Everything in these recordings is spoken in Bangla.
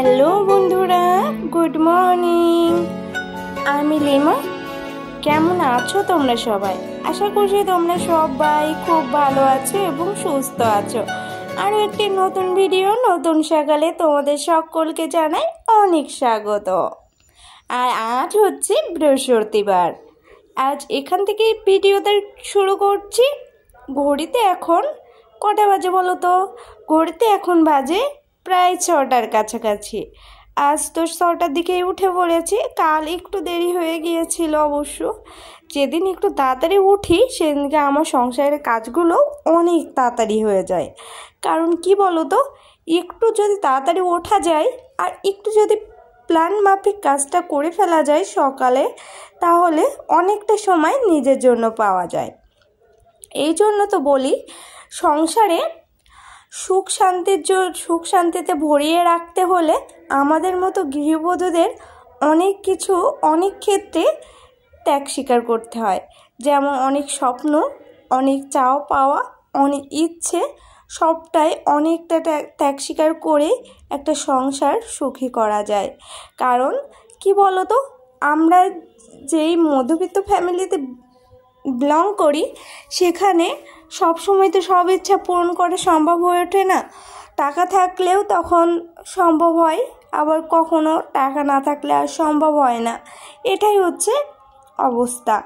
হ্যালো বন্ধুরা, গুড মর্নিং। আমি লিমা। কেমন আছো তোমরা সবাই? আশা করছি তোমরা সবাই খুব ভালো আছো এবং সুস্থ আছো। আরও একটি নতুন ভিডিও, নতুন সকালে তোমাদের সকলকে জানাই অনেক স্বাগত। আর আজ হচ্ছে বৃহস্পতিবার। আজ এখান থেকে ভিডিওটা শুরু করছি। ঘড়িতে এখন কটা বাজে বলো তো? ঘড়িতে এখন বাজে প্রায় 6টার কাছাকাছি। আজ তো 6টার দিকেই উঠে পড়েছি। কাল একটু দেরি হয়ে গিয়েছিল অবশ্য। যেদিন একটু তাড়াতাড়ি উঠি সেদিনকে আমার সংসারের কাজগুলো অনেক তাড়াতাড়ি হয়ে যায়। কারণ কি বলো তো, একটু যদি তাড়াতাড়ি ওঠা যায় আর একটু যদি প্ল্যান মাফিক কাজটা করে ফেলা যায় সকালে, তাহলে অনেকটা সময় নিজের জন্য পাওয়া যায়। এই জন্য তো বলি, সংসারে সুখ শান্তিতে ভরিয়ে রাখতে হলে আমাদের মতো গৃহবধূদের অনেক ক্ষেত্রে ত্যাগ স্বীকার করতে হয়। যেমন অনেক স্বপ্ন, অনেক চাওয়া পাওয়া, অনেক ইচ্ছে, সবটাই অনেকটা ত্যাগ স্বীকার করে একটা সংসার সুখী করা যায়। কারণ কি বলো তো, আমরা যেই মধ্যবিত্ত ফ্যামিলিতে বিলং করি, সেখানে সবসময় তো সব ইচ্ছা পূরণ করা সম্ভব হয়ে ওঠে না। টাকা থাকলেও তখন সম্ভব হয়, আবার কখনো টাকা না থাকলে আর সম্ভব হয় না। এটাই হচ্ছে অবস্থা।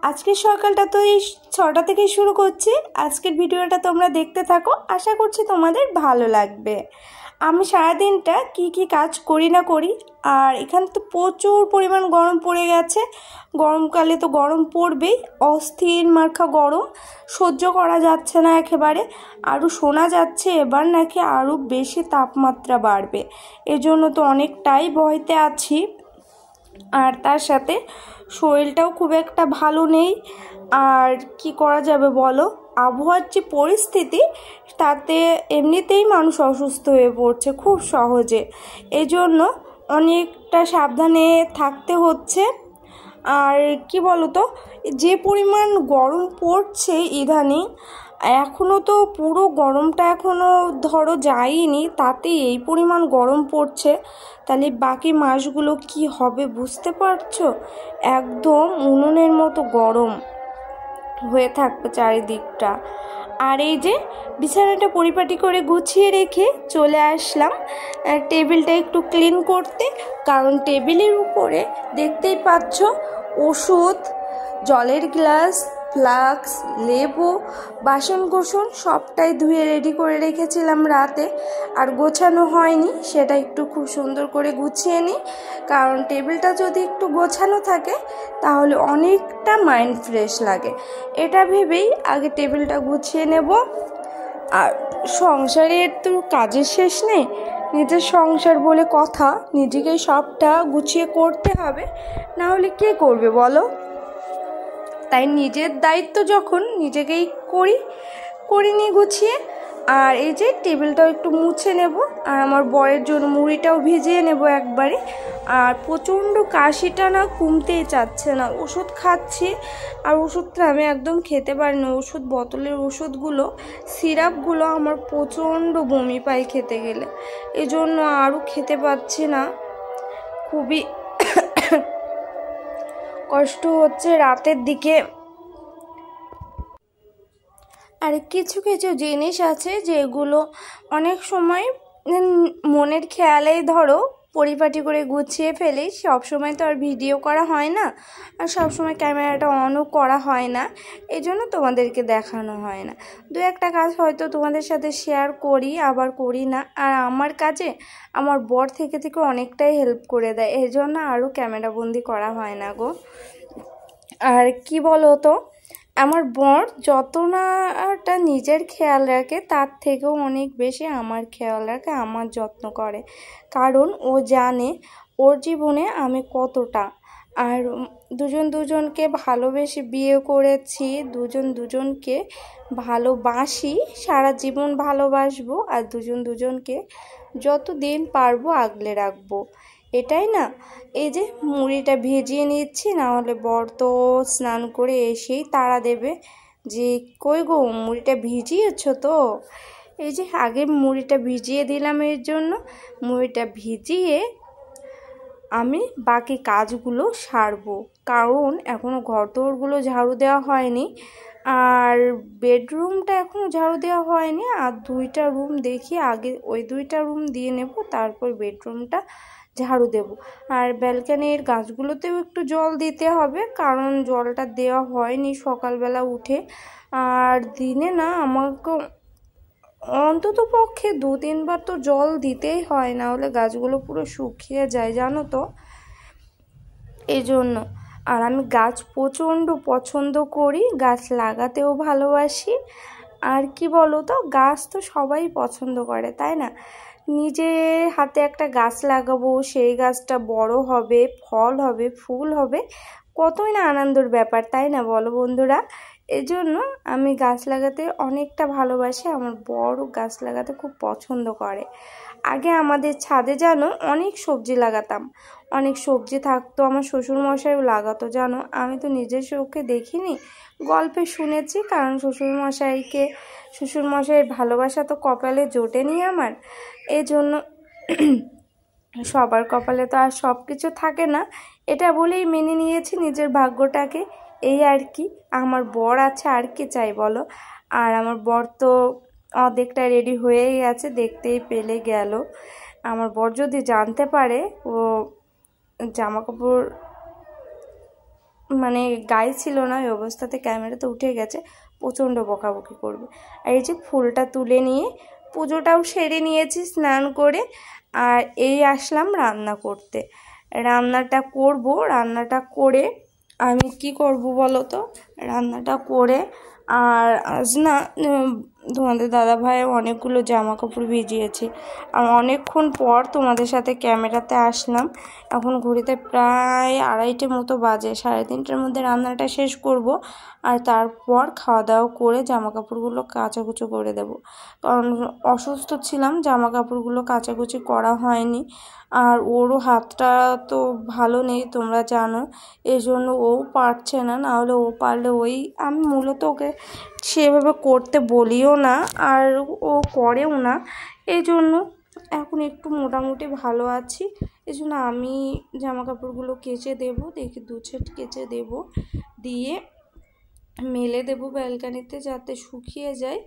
আজকের সকালটা তো এই 6টা থেকে শুরু করছি। আজকের ভিডিওটা তোমরা দেখতে থাকো, আশা করছি তোমাদের ভালো লাগবে। আমি সারাদিনটা কি কাজ করি না করি। আর এখানে তো প্রচুর পরিমাণ গরম পড়ে গেছে। গরমকালে তো গরম পড়বেই, অস্থির মার্কা গরম, সহ্য করা যাচ্ছে না একেবারে। আরও শোনা যাচ্ছে এবার নাকি আরও বেশি তাপমাত্রা বাড়বে। এজন্য তো অনেকটাই ভয়তে আছি। আর তার সাথে শরীরটাও খুব একটা ভালো নেই। আর কি করা যাবে বলো, আবহাওয়ার যে পরিস্থিতি, তাতে এমনিতেই মানুষ অসুস্থ হয়ে পড়ছে খুব সহজে। এজন্য অনেকটা সাবধানে থাকতে হচ্ছে। আর কি বলো তো, যে পরিমাণ গরম পড়ছে ইদানিং, এখনও তো পুরো গরমটা এখনও ধরো যায়নি, তাতে এই পরিমাণ গরম পড়ছে। তাহলে বাকি মাসগুলো কি হবে বুঝতে পারছো? একদম উনুনের মতো গরম হয়ে থাকবে চারিদিকটা। আর এই যে বিছানাটা পরিপাটি করে গুছিয়ে রেখে চলে আসলাম টেবিলটা একটু ক্লিন করতে। কারণ টেবিলের উপরে দেখতেই পাচ্ছ ওষুধ, জলের গ্লাস, ফ্লাক্স, লেবু, বাসনকোসন সবটাই ধুয়ে রেডি করে রেখেছিলাম রাতে। আর গোছানো হয়নি, সেটা একটু খুব সুন্দর করে গুছিয়ে নিই। কারণ টেবিলটা যদি একটু গোছানো থাকে তাহলে অনেকটা মাইন্ড ফ্রেশ লাগে। এটা ভেবেই আগে টেবিলটা গুছিয়ে নেব। আর সংসারের তো কাজের শেষ নেই। নিজের সংসার বলে কথা, নিজেকেই সবটা গুছিয়ে করতে হবে, না হলে কে করবে বলো? তাই নিজের দায়িত্ব যখন নিজেকেই করি নিয়ে গুছিয়ে। আর এই যে টেবিলটাও একটু মুছে নেব। আর আমার বরের জন্য মুড়িটাও ভিজিয়ে নেব একবারে। আর প্রচণ্ড কাশিটা না কমতেই চাচ্ছে না। ওষুধ খাচ্ছি, আর ওষুধটা আমি একদম খেতে পারি না। ওষুধ বোতলের ওষুধগুলো, সিরাপগুলো আমার প্রচণ্ড বমি পায় খেতে গেলে। এজন্য আরও খেতে পাচ্ছি না, খুবই কষ্ট হচ্ছে রাতের দিকে। আর কিছু জিনিস আছে যেগুলো অনেক সময় মনের খেয়ালেই ধরো পরিপাটি করে গুছিয়ে ফেলি। সবসময় তো আর ভিডিও করা হয় না, আর সবসময় ক্যামেরাটা অনও করা হয় না, এই জন্য তোমাদেরকে দেখানো হয় না। দু একটা কাজ হয়তো তোমাদের সাথে শেয়ার করি, আবার করি না। আর আমার কাজে আমার বর থেকে অনেকটাই হেল্প করে দেয়, এই জন্য আরও ক্যামেরাবন্দি করা হয় না গো। আর কি বলো তো, আমার বর যত নাটা নিজের খেয়াল রাখে, তার থেকেও অনেক বেশি আমার খেয়াল রাখে, আমার যত্ন করে। কারণ ও জানে ওর জীবনে আমি কতটা। আর দুজনকে ভালোবেসে বিয়ে করেছি, দুজনকে ভালোবাসি, সারা জীবন ভালোবাসবো। আর দুজনকে যত দিন পারবো আগলে রাখবো, এটাই না। এই যে মুড়িটা ভিজিয়ে নিচ্ছি, না হলে বর তো স্নান করে এসেই তাড়া দেবে যে কই গো মুড়িটা ভিজিয়েছ তো। এই যে আগে মুড়িটা ভিজিয়ে দিলাম, এর জন্য মুড়িটা ভিজিয়ে আমি বাকি কাজগুলো সারবো, কারণ এখনও ঘরদোরগুলো ঝাড়ু দেওয়া হয়নি আর বেডরুমটা এখনও ঝাড়ু দেওয়া হয়নি। আর 2টা রুম দেখি আগে ওই 2টা রুম দিয়ে নেব, তারপর বেডরুমটা ঝাড়ু দেব। আর ব্যালকনির গাছগুলোতেও একটু জল দিতে হবে, কারণ জলটা দেওয়া হয়নি সকালবেলা উঠে। আর দিনে না আমাকে অন্তত পক্ষে 2-3 বার তো জল দিতেই হয়, না হলে গাছগুলো পুরো শুকিয়ে যায় জানো তো, এই জন্য। আর আমি গাছ প্রচণ্ড পছন্দ করি, গাছ লাগাতেও ভালোবাসি। আর কি বলো তো, গাছ তো সবাই পছন্দ করে তাই না? নিজে হাতে একটা গাছ লাগাবো, সেই গাছটা বড় হবে, ফল হবে, ফুল হবে, কতই না আনন্দের ব্যাপার তাই না বলো বন্ধুরা? এজন্য আমি গাছ লাগাতে অনেকটা ভালোবাসি। আমার বড় গাছ লাগাতে খুব পছন্দ করে। আগে আমাদের ছাদে জানো অনেক সবজি লাগাতাম, অনেক সবজি থাকতো, আমার শ্বশুরমশাইও লাগাতো জানো। আমি তো নিজের চোখে দেখিনি, গল্পে শুনেছি, কারণ শ্বশুরমশাইয়ের ভালোবাসা তো কপালে জোটেনি আমার। এই জন্য সবার কপালে তো আর সব কিছু থাকে না, এটা বলেই মেনে নিয়েছি নিজের ভাগ্যটাকে, এই আর কি। আমার বর আছে, আর কি চাই বলো। আর আমার বর তো অর্ধেকটা রেডি হয়েই আছে, দেখতেই পেলে গেল। আমার বর যদি জানতে পারে ও জামা কাপড় মানে গায়ে ছিল না, ওই অবস্থাতে ক্যামেরাতে উঠে গেছে, প্রচণ্ড বকাবকি করবে। আর এই যে ফুলটা তুলে নিয়ে পুজোটাও সেরে নিয়েছি স্নান করে, আর এই আসলাম রান্না করতে। রান্নাটা করে আমি কি করব বলো তো, রান্নাটা করে আর আজ না তোমাদের দাদাভাই অনেকগুলো জামা কাপড় ভিজিয়েছে, আর অনেকক্ষণ পর তোমাদের সাথে ক্যামেরাতে আসলাম। এখন ঘড়িতে প্রায় 2:30 মতো বাজে, 3:30টার মধ্যে রান্নাটা শেষ করব, আর তারপর খাওয়া দাওয়া করে জামা কাপড়গুলো কাচাকুচো করে দেব। কারণ অসুস্থ ছিলাম, জামা কাপড়গুলো কাচাকুচি করা হয়নি। আর ওরও হাতটা তো ভালো নেই তোমরা জানো, এই জন্য ও পারছে না, নাহলে ও পারলে আমি মূলত ওকে সেভাবে করতে বলিও না, আর ও করেও না। এই জন্য এখন একটু মোটামুটি ভালো আছি, এই জন্য আমি জামা কাপড়গুলো কেচে দেবো, দেখি 2 সেট কেচে দেবো, দিয়ে মেলে দেবো ব্যালকানিতে যাতে শুকিয়ে যায়।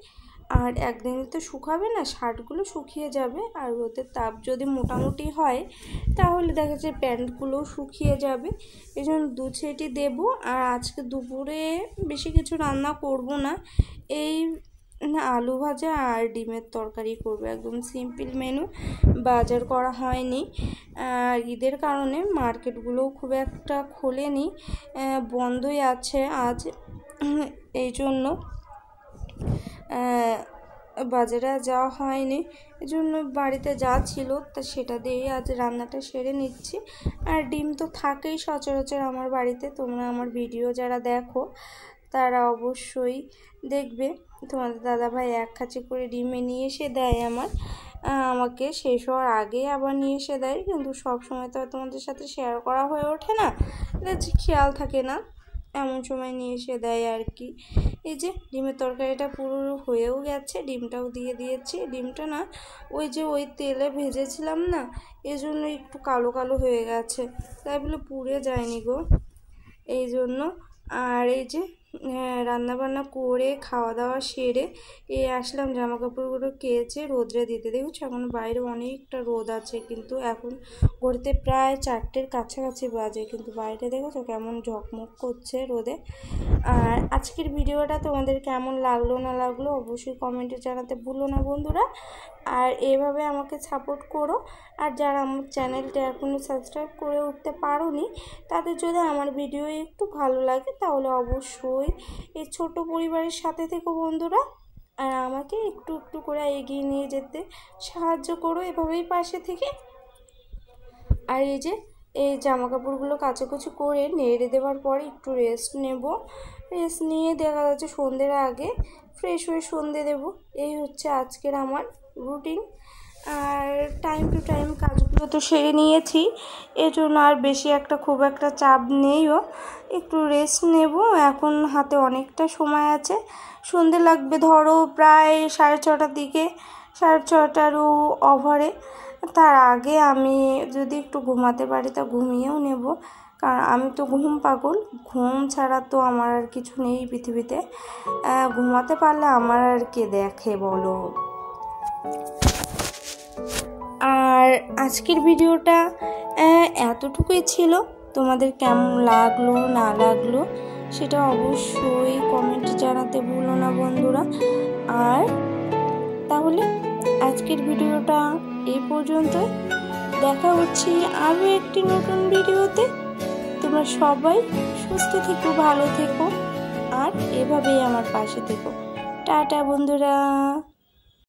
আর একদিনে তো শুকাবে না, শার্টগুলো শুকিয়ে যাবে, আর রোদের তাপ যদি মোটামুটি হয় তাহলে দেখা যায় প্যান্টগুলোও শুকিয়ে যাবে। এই জন্য 2 সেটই দেবো। আর আজকে দুপুরে বেশি কিছু রান্না করব না, এই আলু ভাজা আর ডিমের তরকারি করব, একদম সিম্পল মেনু, বাজার করা হয়নি। আর ঈদের কারণে মার্কেটগুলোও খুব একটা খোলেনি, বন্ধই আছে আজ, এই জন্য বাজারে যাওয়া হয়নি। এই জন্য বাড়িতে যা ছিল তা সেটা দিয়েই আজ রান্নাটা সেরে নিচ্ছি। আর ডিম তো থাকেই সচরাচর আমার বাড়িতে, তোমরা আমার ভিডিও যারা দেখো তারা অবশ্যই দেখবে, তোমাদের দাদাভাই 1 খাঁচি করে ডিমে নিয়ে এসে দেয় আমাকে, শেষ হওয়ার আগে আবার নিয়ে এসে দেয়, কিন্তু সব সময় তো তোমাদের সাথে শেয়ার করা হয়ে ওঠে না, খেয়াল থাকে না, এমন সময় নিয়ে এসে দেয় আর কি। এই যে ডিমের তরকারিটা পুরো হয়েও গেছে, ডিমটাও দিয়ে দিয়েছি। ডিমটা না ওই তেলে ভেজেছিলাম না, এজন্য একটু কালো কালো হয়ে গেছে, তাই বলে পুড়ে যায়নি গো, এই জন্য। আর এই যে রান্নাবান্না করে খাওয়া দাওয়া সেরে আসলাম, জামা কাপড়গুলো কেচে রোদ্রে দিতে। দেখছো এখন বাইরে অনেকটা রোদ আছে, কিন্তু এখন ঘড়িতে প্রায় 4টের কাছাকাছি বাজে, কিন্তু বাইরে দেখেছো কেমন ঝকমক করছে রোদে। আর আজকের ভিডিওটা তোমাদের কেমন লাগলো না লাগলো অবশ্যই কমেন্টে জানাতে ভুলো না বন্ধুরা। আর এভাবে আমাকে সাপোর্ট করো। আর যারা আমার চ্যানেলটা এখনও সাবস্ক্রাইব করে উঠতে পারোনি, তাদের যদি আমার ভিডিও একটু ভালো লাগে তাহলে অবশ্যই এই ছোট পরিবারের সাথে থেকো বন্ধুরা, আর আমাকে একটু একটু করে এগিয়ে নিয়ে যেতে সাহায্য করো এভাবেই পাশে থেকে। আর এই যে এই জামা কাপড়গুলো কাচাকুচি করে নেড়ে দেওয়ার পরে একটু রেস্ট নেব, রেস্ট নিয়ে দেখা যাচ্ছে সন্ধ্যের আগে ফ্রেশ হয়ে সন্ধে দেব। এই হচ্ছে আজকের আমার রুটিন। আর টাইম টু টাইম কাজগুলো তো সেরে নিয়েছি, এজন্য আর বেশি খুব একটা চাপ নেইও, একটু রেস্ট নেব। এখন হাতে অনেকটা সময় আছে, সন্ধে লাগবে ধরো প্রায় 6:30টার দিকে, 6:30টারও ওভারে। তার আগে আমি যদি একটু ঘুমাতে পারি তা ঘুমিয়েও নেব, কারণ আমি তো ঘুম পাগল, ঘুম ছাড়া তো আমার আর কিছু নেই পৃথিবীতে। ঘুমাতে পারলে আমার আর কে দেখে বলো। আর আজকের ভিডিওটা এতটুকুই ছিল, তোমাদের কেমন লাগলো না লাগলো সেটা অবশ্যই কমেন্টে জানাতে ভুলো না বন্ধুরা। আর তাহলে আজকের ভিডিওটা এই পর্যন্ত, দেখা হচ্ছে আরও একটি নতুন ভিডিওতে। তোমরা সবাই সুস্থ থেকো, ভালো থেকো, আর এভাবেই আমার পাশে থেকো। টাটা বন্ধুরা।